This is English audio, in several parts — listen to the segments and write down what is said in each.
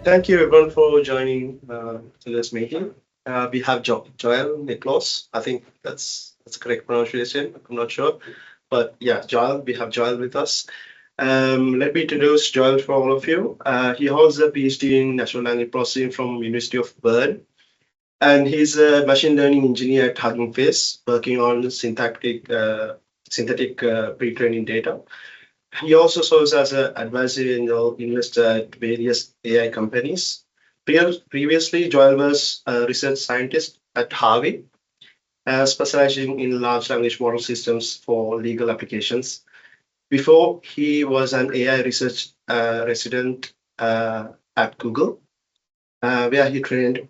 Thank you everyone for joining to this meeting. We have Joel, Niklaus. I think that's the correct pronunciation. I'm not sure, but yeah, Joel. We have Joel with us. Let me introduce Joel for all of you. He holds a PhD in natural language processing from University of Bern, and he's a machine learning engineer at Hugging Face, working on synthetic pre-training data. He also serves as an advisory investor at various AI companies. Previously, Joel was a research scientist at Harvey, specializing in large language model systems for legal applications. Before, he was an AI research resident at Google, where he trained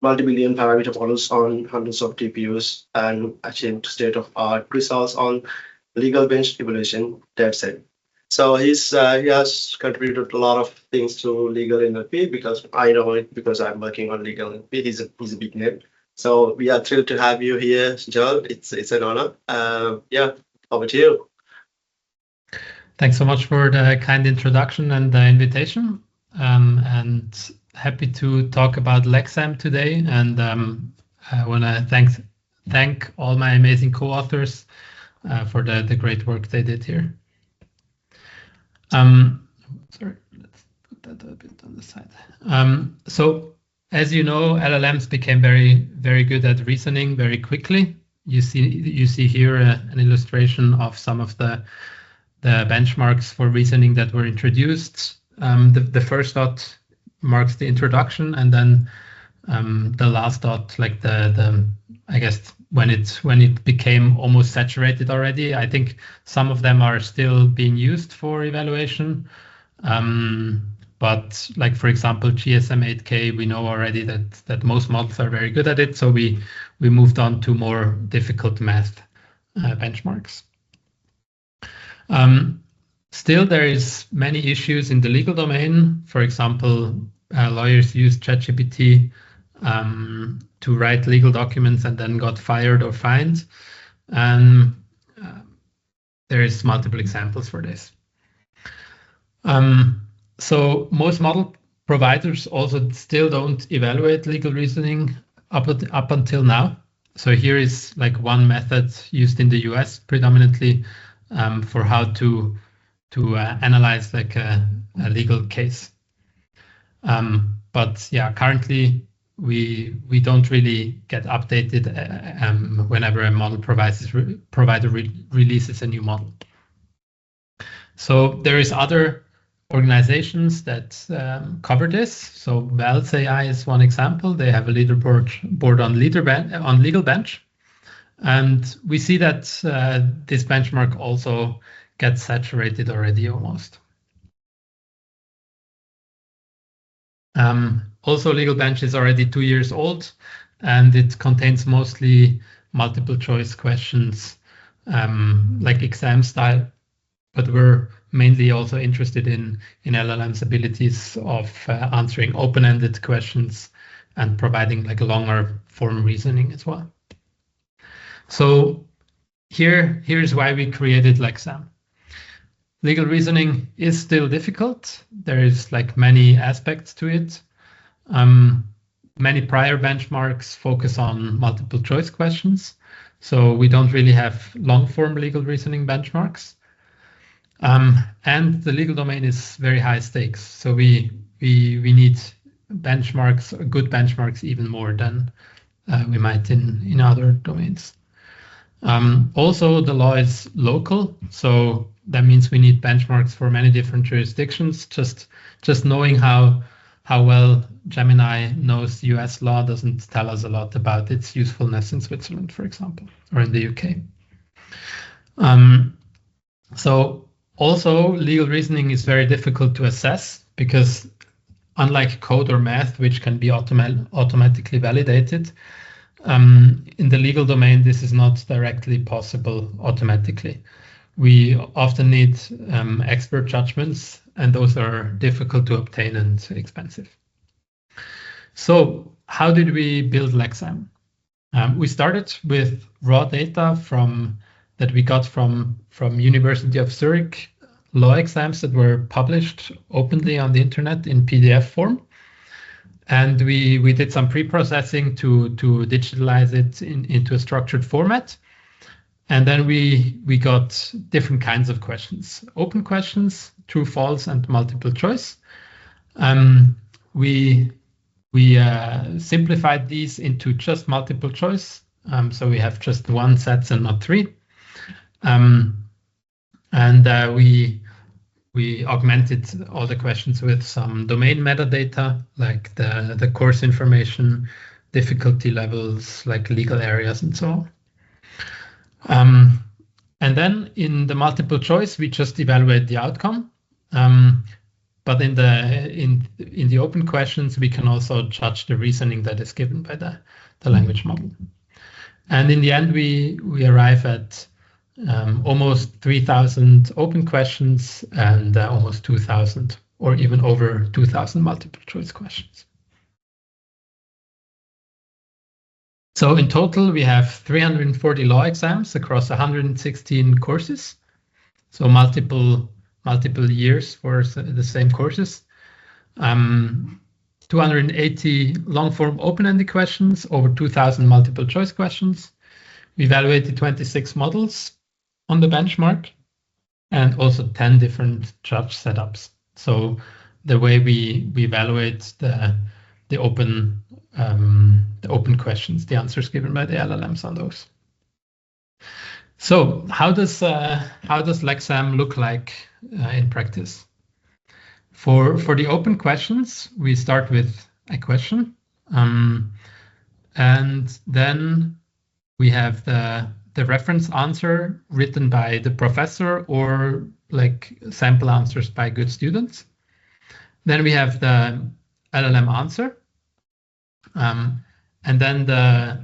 multi-billion parameter models on hundreds of TPUs and achieved state-of-art results on legal bench evaluation dataset. So he has contributed a lot of things to legal NLP because I know it because I'm working on legal NLP. He's a big name. So we are thrilled to have you here, Joel. It's an honor. Yeah, over to you. Thanks so much for the kind introduction and the invitation. And happy to talk about LEXam today. And I want to thank all my amazing co-authors for the great work they did here. Sorry, let's put that a bit on the side. So as you know, LLMs became very good at reasoning very quickly. You see here an illustration of some of the benchmarks for reasoning that were introduced. The first dot marks the introduction, and then the last dot, like I guess when it became almost saturated already. I think some of them are still being used for evaluation. But like, for example, GSM-8K, we know already that most models are very good at it. So we moved on to more difficult math benchmarks. Still, there is many issues in the legal domain. For example, lawyers use ChatGPT to write legal documents and then got fired or fined. And there is multiple examples for this. So most model providers also still don't evaluate legal reasoning up until now. So here is like one method used in the US predominantly for how to analyze like a legal case. But yeah, currently we don't really get updated whenever a model provider releases a new model. So there is other organizations that cover this. So Wells AI is one example. They have a leaderboard on Legal Bench. And we see that this benchmark also gets saturated already almost. Also, Legal Bench is already 2 years old, and it contains mostly multiple choice questions like exam style, but we're mainly also interested in LLM's abilities of answering open-ended questions and providing like a longer form reasoning as well. So here's why we created LEXam. Legal reasoning is still difficult. There is like many aspects to it. Many prior benchmarks focus on multiple choice questions. So we don't really have long form legal reasoning benchmarks. And the legal domain is very high stakes. So we need benchmarks, good benchmarks, even more than we might in other domains. Also, the law is local, so that means we need benchmarks for many different jurisdictions. Just knowing how well Gemini knows US law doesn't tell us a lot about its usefulness in Switzerland, for example, or in the UK. So also, legal reasoning is very difficult to assess because unlike code or math, which can be automatically validated, in the legal domain, this is not directly possible automatically. We often need expert judgments, and those are difficult to obtain and expensive. So how did we build LEXam? We started with raw data that we got from University of Zurich law exams that were published openly on the internet in PDF form. And we did some pre-processing to digitalize it into a structured format. And then we got different kinds of questions: open questions, true, false, and multiple choice. We simplified these into just multiple choice. So we have just one set and not three. And we augmented all the questions with some domain metadata, like the course information, difficulty levels, like legal areas, and so on. And then in the multiple choice, we just evaluate the outcome. But in the open questions, we can also judge the reasoning that is given by the language model. And in the end, we arrive at almost 3,000 open questions and almost 2,000 or even over 2,000 multiple choice questions. So in total, we have 340 law exams across 116 courses. So multiple years for the same courses. 280 long-form open-ended questions, over 2,000 multiple choice questions. We evaluated 26 models on the benchmark, and also 10 different judge setups. So the way we evaluate the open questions, the answers given by the LLMs on those. So how does LEXam look like in practice? For the open questions, we start with a question, and then we have the reference answer written by the professor or like sample answers by good students. Then we have the LLM answer, and then the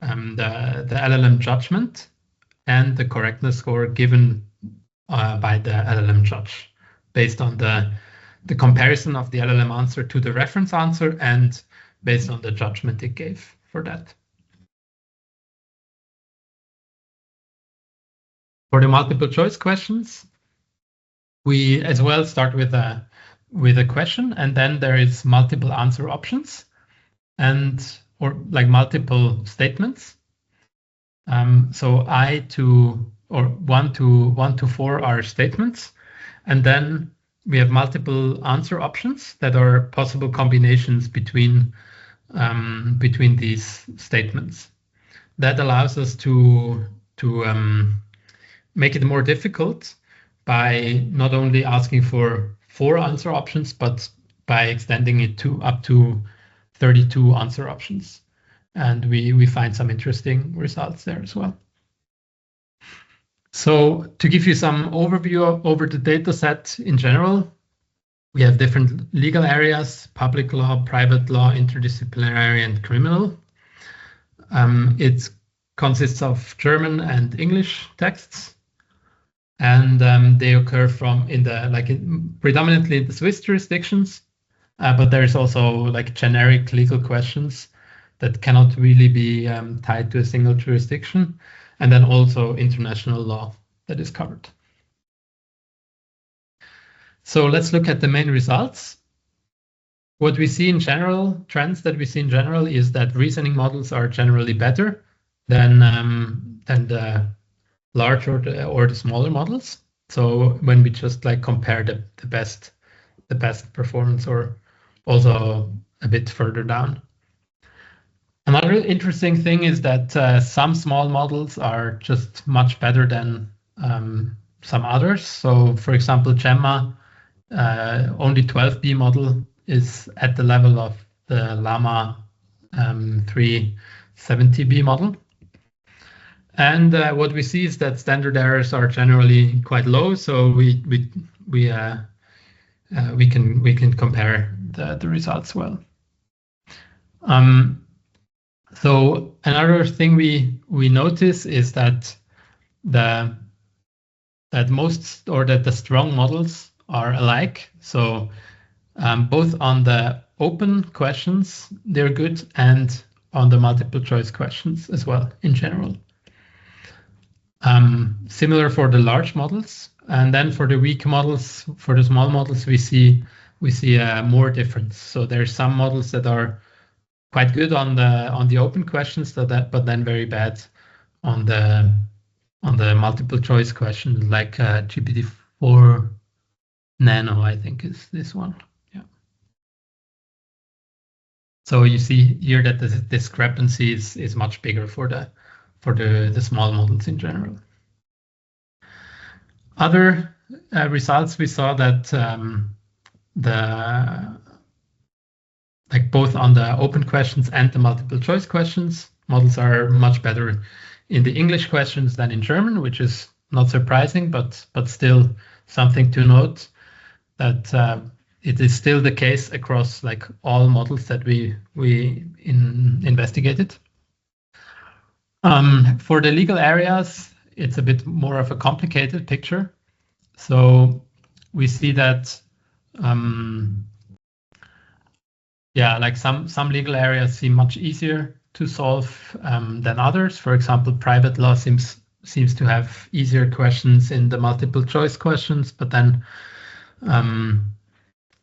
LLM judgment and the correctness score given by the LLM judge based on the comparison of the LLM answer to the reference answer and based on the judgment it gave for that. For the multiple choice questions, we as well start with a question, and then there is multiple answer options or like multiple statements. So 1 to 4 are statements, and then we have multiple answer options that are possible combinations between these statements. That allows us to make it more difficult by not only asking for 4 answer options, but by extending it to up to 32 answer options. And we find some interesting results there as well. So to give you some overview over the data set in general, we have different legal areas: public law, private law, interdisciplinary, and criminal. It consists of German and English texts, and they occur predominantly in the Swiss jurisdictions, but there is also like generic legal questions that cannot really be tied to a single jurisdiction, and then also international law that is covered. So let's look at the main results. What we see in general, trends that we see in general, is that reasoning models are generally better than the large or the smaller models. So when we just like compare the best performance, or also a bit further down. Another interesting thing is that some small models are just much better than some others. So for example, Gemma, only 12B model is at the level of the Llama 370B model. And what we see is that standard errors are generally quite low, so we can compare the results well. So another thing we notice is that the strong models are alike. So both on the open questions they're good, and on the multiple choice questions as well in general. Similar for the large models, and then for the weak models, for the small models, we see we see more difference. So there's some models that are quite good on the open questions, but then very bad on the multiple choice questions, like GPT-4 Nano, I think is this one. Yeah. So you see here that the discrepancy is much bigger for the small models in general. Other results, we saw that like both on the open questions and the multiple choice questions, models are much better in the English questions than in German, which is not surprising, but still something to note that it is still the case across like all models that we investigated. For the legal areas, it's a bit more of a complicated picture. So we see that like some legal areas seem much easier to solve than others. For example, private law seems to have easier questions in the multiple choice questions, but then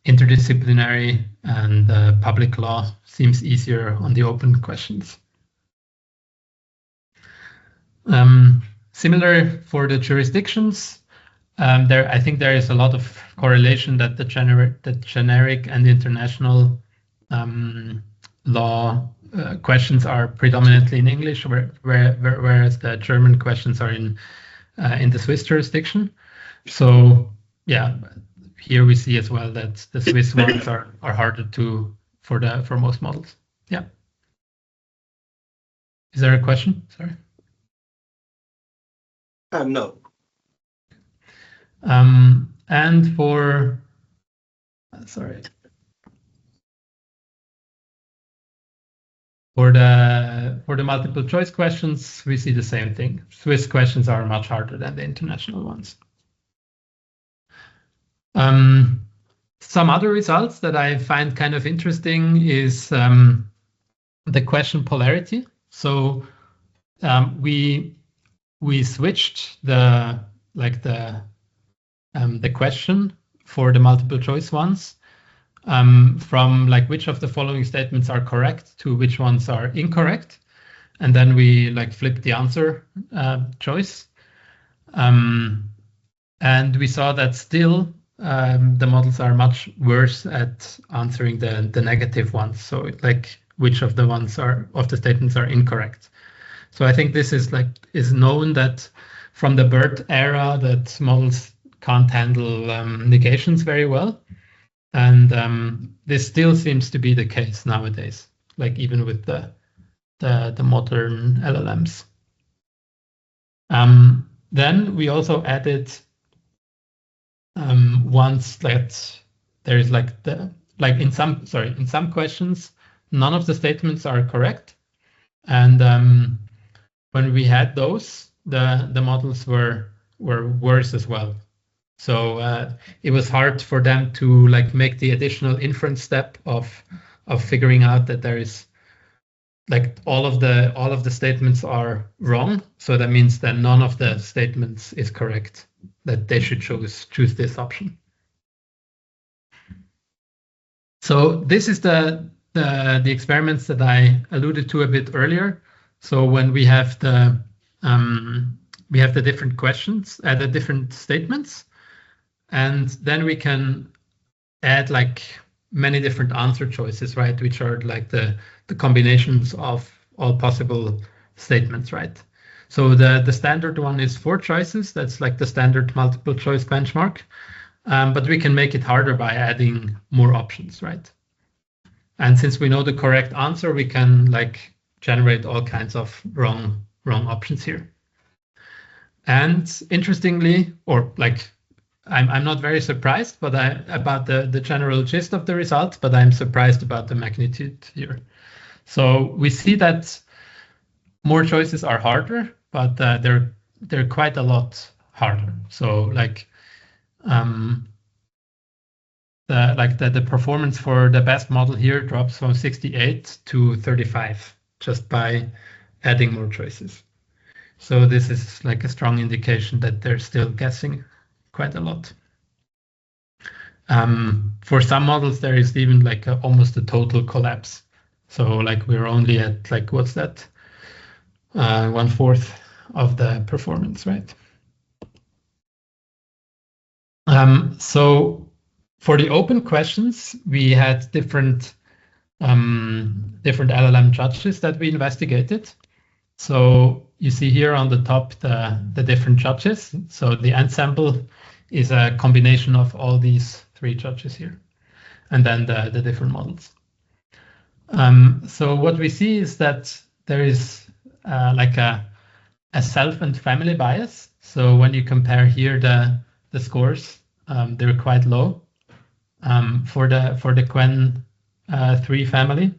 interdisciplinary and public law seems easier on the open questions. Similar for the jurisdictions, I think there is a lot of correlation that the generic and international law questions are predominantly in English, whereas the German questions are in the Swiss jurisdiction. So yeah, here we see as well that the Swiss ones are harder for most models. Yeah. Is there a question? Sorry. No. And for the multiple choice questions, we see the same thing. Swiss questions are much harder than the international ones. Some other results that I find kind of interesting is the question polarity. So we switched the question for the multiple choice ones from like which of the following statements are correct to which ones are incorrect, and then we like flipped the answer choice, and we saw that still the models are much worse at answering the negative ones. So like which of the statements are incorrect. So I think this is known that from the BERT era that models can't handle negations very well, and this still seems to be the case nowadays, like even with the modern LLMs. Then we also added once that there is in some questions none of the statements are correct, and when we had those, the models were worse as well. So it was hard for them to like make the additional inference step of figuring out that there is like all of the statements are wrong. So that means that none of the statements is correct, that they should choose this option. So this is the experiments that I alluded to a bit earlier. So when we have the different questions, the different statements, and then we can add like many different answer choices, right? Which are like the combinations of all possible statements, right? So the standard one is 4 choices. That's like the standard multiple choice benchmark. But we can make it harder by adding more options, right? And since we know the correct answer, we can like generate all kinds of wrong options here. And interestingly, or like I'm not very surprised, but about the general gist of the results, but I'm surprised about the magnitude here. So we see that more choices are harder, but they're quite a lot harder. So like the performance for the best model here drops from 68 to 35 just by adding more choices. So this is like a strong indication that they're still guessing quite a lot. For some models, there is even like almost a total collapse. So like we're only at like, what's that? 1/4 of the performance, right? So for the open questions, we had different LLM judges that we investigated. So you see here on the top the different judges. So the ensemble is a combination of all these 3 judges here, and then the different models. So what we see is that there is like a self and family bias. So when you compare here the scores, they're quite low for the Quen 3 family,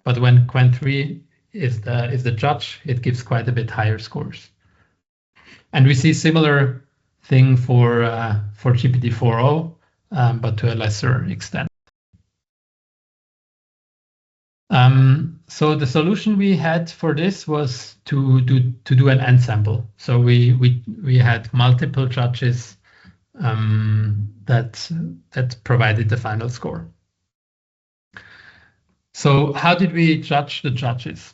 but when Quen 3 is the judge, it gives quite a bit higher scores. And we see similar thing for GPT-4o, but to a lesser extent. So the solution we had for this was to do an ensemble. So we had multiple judges that provided the final score. So how did we judge the judges?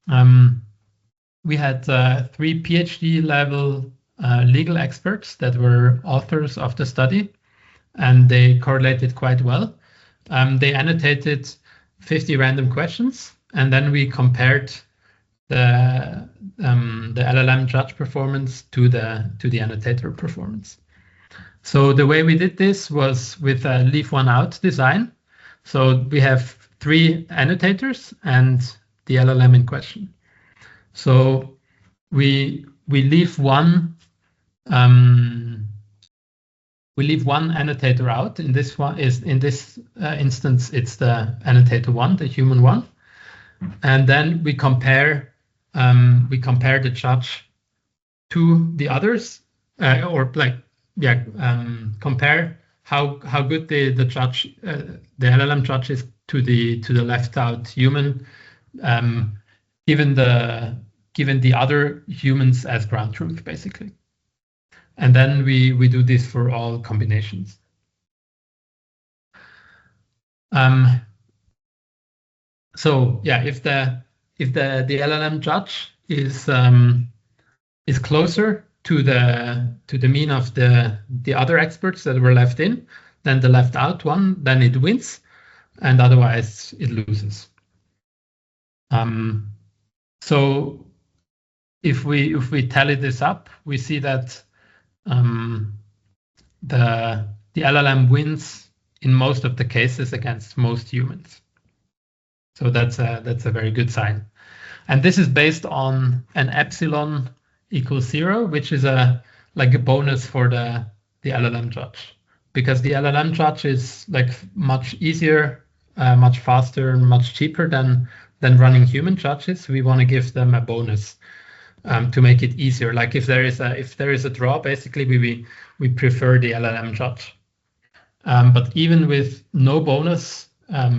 We had 3 PhD level legal experts that were authors of the study, and they correlated quite well. They annotated 50 random questions, and then we compared the LLM judge performance to the annotator performance. So the way we did this was with a leave one out design. So we have 3 annotators and the LLM in question. So we leave one annotator out. In this instance, it's the annotator 1, the human one, and then we compare the judge to the others, compare how good the judge, the LLM judge is to the left out human, given the other humans as ground truth, basically. And then we do this for all combinations. So yeah, if the LLM judge is closer to the mean of the other experts that were left in, then the left out one, then it wins, and otherwise it loses. So if we tally this up, we see that the LLM wins in most of the cases against most humans. So that's a very good sign. And this is based on an epsilon equals 0, which is like a bonus for the LLM judge, because the LLM judge is like much easier, much faster, and much cheaper than running human judges. We want to give them a bonus to make it easier. Like if there is a draw, basically we prefer the LLM judge. But even with no bonus,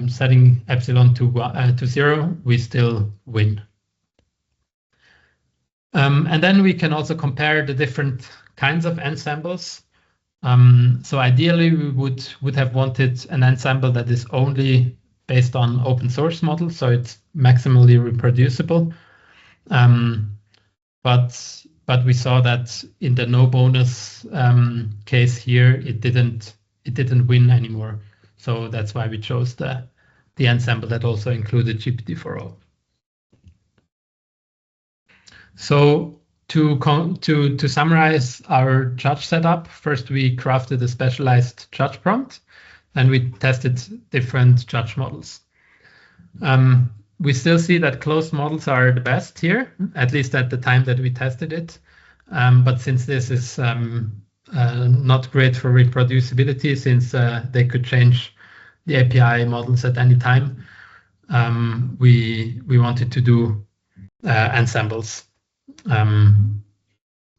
setting epsilon to 0, we still win. And then we can also compare the different kinds of ensembles. So ideally, we would have wanted an ensemble that is only based on open source models, so it's maximally reproducible. But we saw that in the no bonus case here, it didn't win anymore. So that's why we chose the ensemble that also included GPT-4o. So to summarize our judge setup, first we crafted a specialized judge prompt, and we tested different judge models. We still see that closed models are the best here, at least at the time that we tested it. But since this is not great for reproducibility, since they could change the API models at any time, we wanted to do ensembles,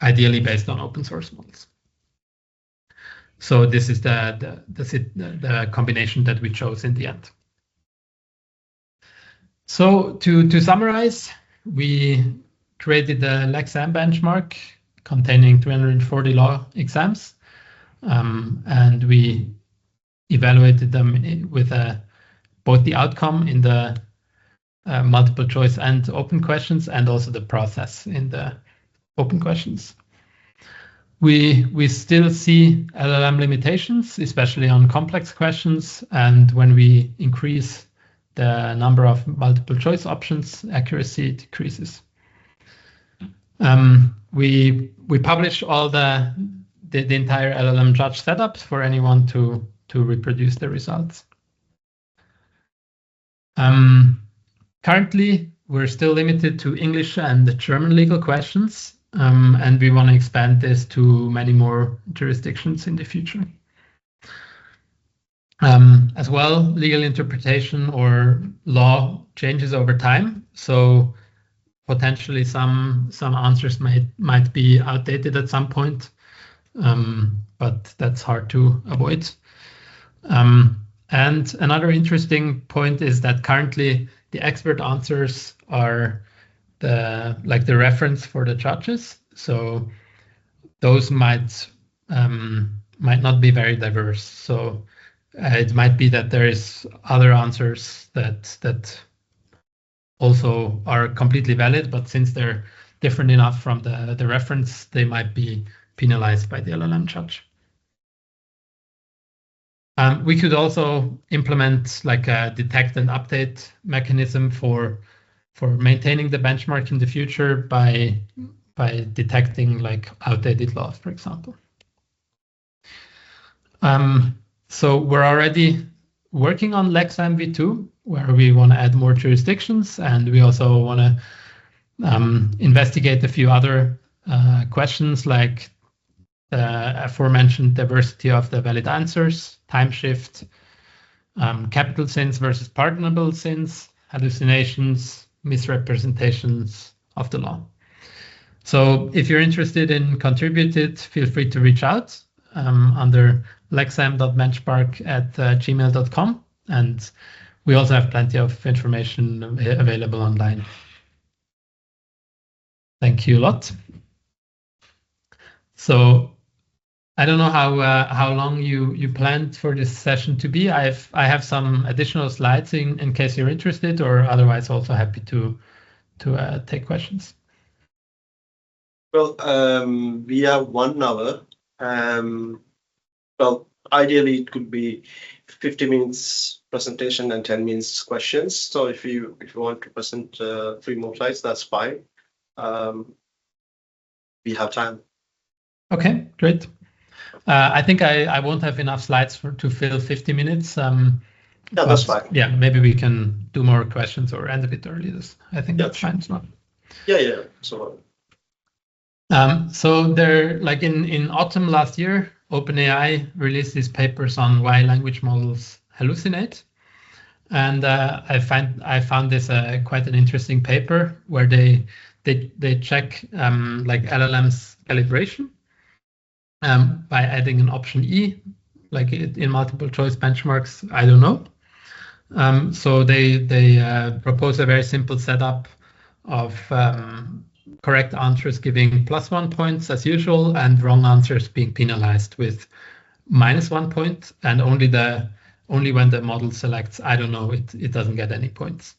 ideally based on open source models. So this is the combination that we chose in the end. So to summarize, we created a LEXam benchmark containing 340 law exams, and we evaluated them with both the outcome in the multiple choice and open questions, and also the process in the open questions. We still see LLM limitations, especially on complex questions, and when we increase the number of multiple choice options, accuracy decreases. We publish all the entire LLM-Judge setups for anyone to reproduce the results. Currently, we're still limited to English and German legal questions, and we want to expand this to many more jurisdictions in the future. As well, legal interpretation or law changes over time, so potentially some answers might be outdated at some point, but that's hard to avoid. And another interesting point is that currently the expert answers are the reference for the judges. So those might not be very diverse. So it might be that there is other answers that also are completely valid, but since they're different enough from the reference, they might be penalized by the LLM-Judge. We could also implement like a detect and update mechanism for maintaining the benchmark in the future by detecting like outdated laws, for example. So we're already working on LEXam v2, where we want to add more jurisdictions, and we also want to investigate a few other questions like the aforementioned diversity of the valid answers, time shift, capital sins versus pardonable sins, hallucinations, misrepresentations of the law. So if you're interested in contributing, feel free to reach out under lexam.benchmark@gmail.com, and we also have plenty of information available online. Thank you a lot. So I don't know how long you planned for this session to be. I have some additional slides in case you're interested, or otherwise also happy to take questions. Well, we have 1 hour. Well, ideally it could be 50 minutes presentation and 10 minutes questions. So if you want to present 3 more slides, that's fine. We have time. Okay, great. I think I won't have enough slides to fill 50 minutes. Yeah, that's fine. Yeah, maybe we can do more questions or end a bit early. I think that's fine. It's not. Yeah. So there, like in autumn last year, OpenAI released these papers on why language models hallucinate, and I found this quite an interesting paper where they check like LLMs calibration by adding an option E, like in multiple choice benchmarks. I don't know. So they propose a very simple setup of correct answers giving +1 points as usual, and wrong answers being penalized with -1 point, and only when the model selects I don't know, it doesn't get any points.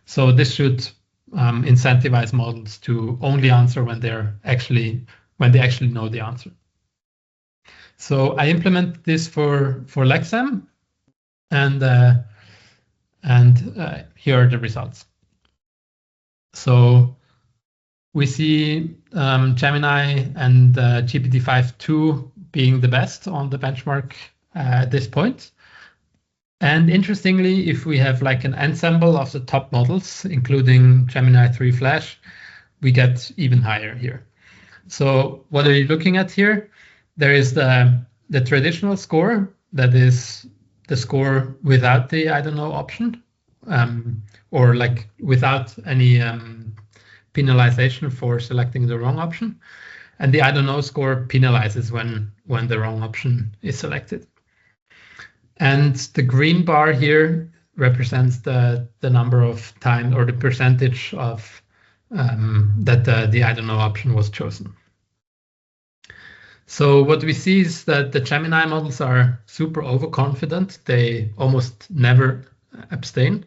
So this should incentivize models to only answer when they actually know the answer. So I implement this for LEXam, and here are the results. So we see Gemini and GPT-5.2 being the best on the benchmark at this point. And interestingly, if we have like an ensemble of the top models, including Gemini 3 Flash, we get even higher here. So what are you looking at here? There is the traditional score, that is the score without the I don't know option, or like without any penalization for selecting the wrong option. And the I don't know score penalizes when the wrong option is selected. And the green bar here represents the number of time, or the percentage of that the I don't know option was chosen. So what we see is that the Gemini models are super overconfident. They almost never abstain.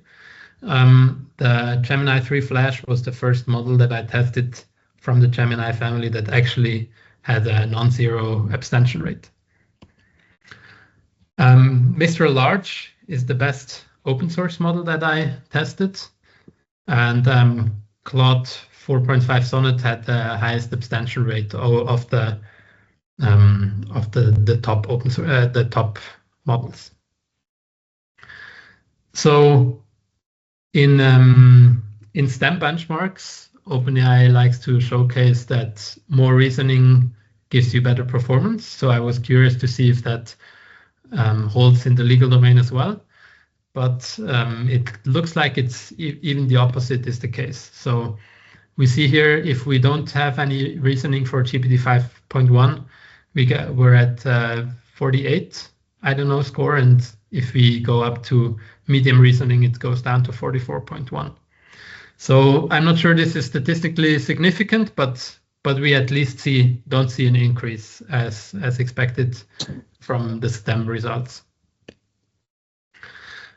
The Gemini 3 Flash was the first model that I tested from the Gemini family that actually had a non-zero abstention rate. Mistral Large is the best open source model that I tested, and Claude 4.5 Sonnet had the highest abstention rate of the top open source, the top models. So in STEM benchmarks, OpenAI likes to showcase that more reasoning gives you better performance. So I was curious to see if that holds in the legal domain as well. But it looks like it's even the opposite is the case. So we see here, if we don't have any reasoning for GPT 5.1, we're at 48, I don't know, score. And if we go up to medium reasoning, it goes down to 44.1. So I'm not sure this is statistically significant, but we at least don't see an increase as expected from the STEM results.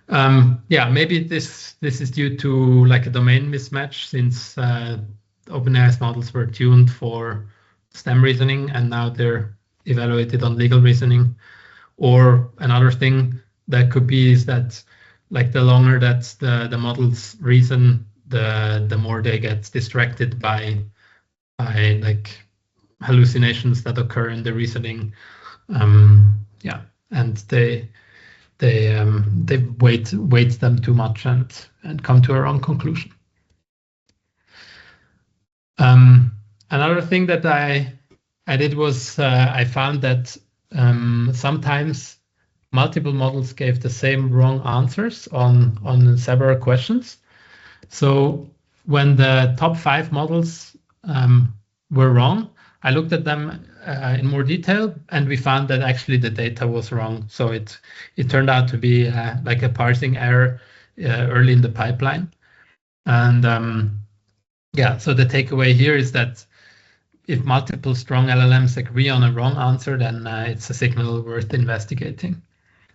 Yeah, maybe this is due to like a domain mismatch, since OpenAI's models were tuned for STEM reasoning and now they're evaluated on legal reasoning. Or another thing that could be is that like the longer that the models reason, the more they get distracted by like hallucinations that occur in the reasoning. Yeah, and they weight them too much and come to a wrong conclusion. Another thing that I did was I found that sometimes multiple models gave the same wrong answers on several questions. So when the top 5 models were wrong, I looked at them in more detail, and we found that actually the data was wrong. So it turned out to be like a parsing error early in the pipeline. And yeah, so the takeaway here is that if multiple strong LLMs agree on a wrong answer, then it's a signal worth investigating.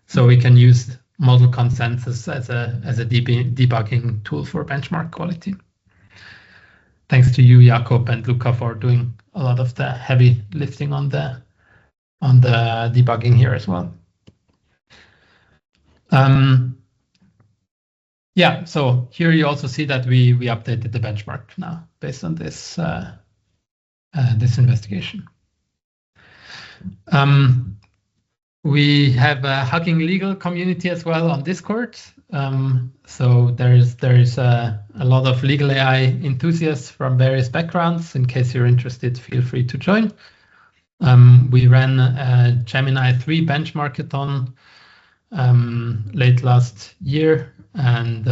So we can use model consensus as a debugging tool for benchmark quality. Thanks to you, Jakob and Luca, for doing a lot of the heavy lifting on the debugging here as well. Yeah, so here you also see that we updated the benchmark now based on this this investigation. We have a Hugging Legal community as well on Discord. So there is a lot of legal AI enthusiasts from various backgrounds. In case you're interested, feel free to join. We ran a Gemini 3 benchmarkathon late last year and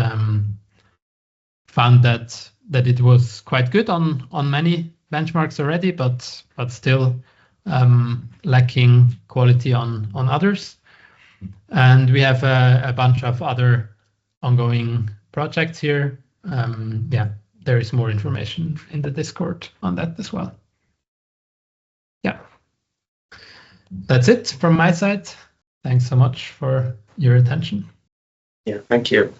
found that it was quite good on many benchmarks already, but still lacking quality on others. And we have a bunch of other ongoing projects here. Yeah, there is more information in the Discord on that as well. Yeah, that's it from my side. Thanks so much for your attention. Yeah, thank you.